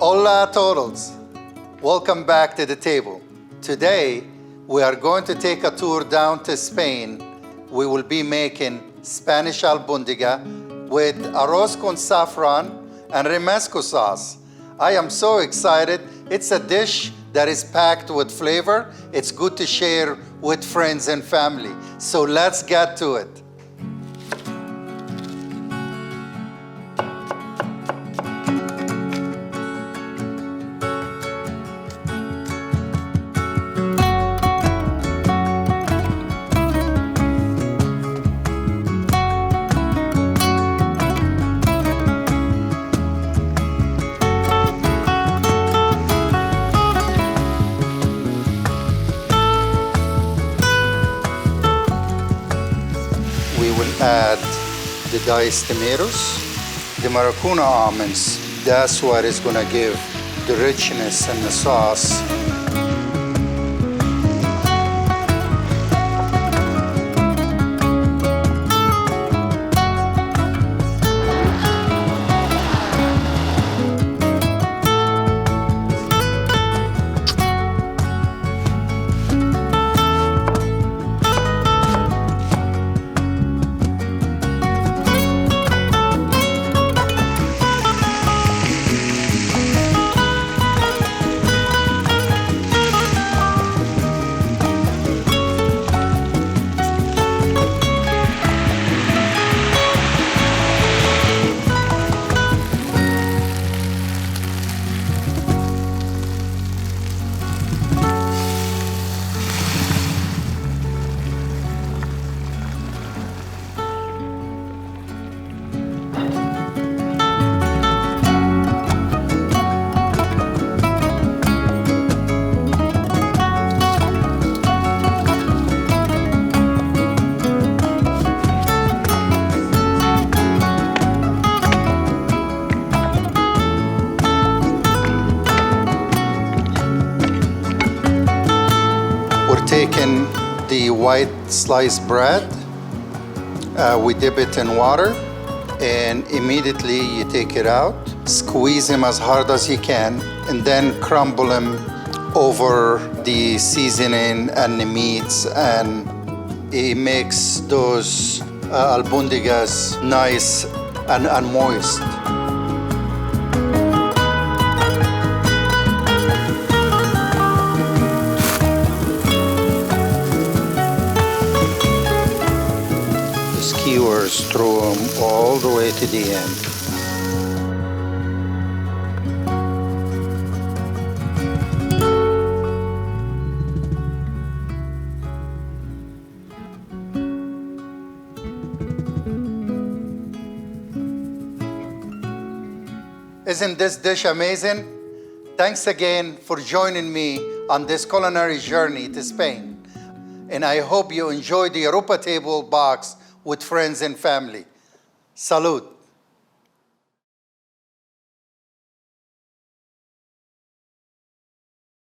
Hola a todos. Welcome back to the table. Today, we are going to take a tour down to Spain. We will be making Spanish albondiga with arroz con saffron and Romesco sauce. I am so excited. It's a dish that is packed with flavor. It's good to share with friends and family. So let's get to it. We will add the diced tomatoes, the Maracuna almonds. That's what is gonna give the richness in the sauce. We're taking the white sliced bread, we dip it in water, and immediately you take it out, squeeze them as hard as you can, and then crumble them over the seasoning and the meats, and it makes those albondigas nice and moist. Skewers through them all the way to the end. Isn't this dish amazing? Thanks again for joining me on this culinary journey to Spain. And I hope you enjoyed the Europa Table box with friends and family. Salud.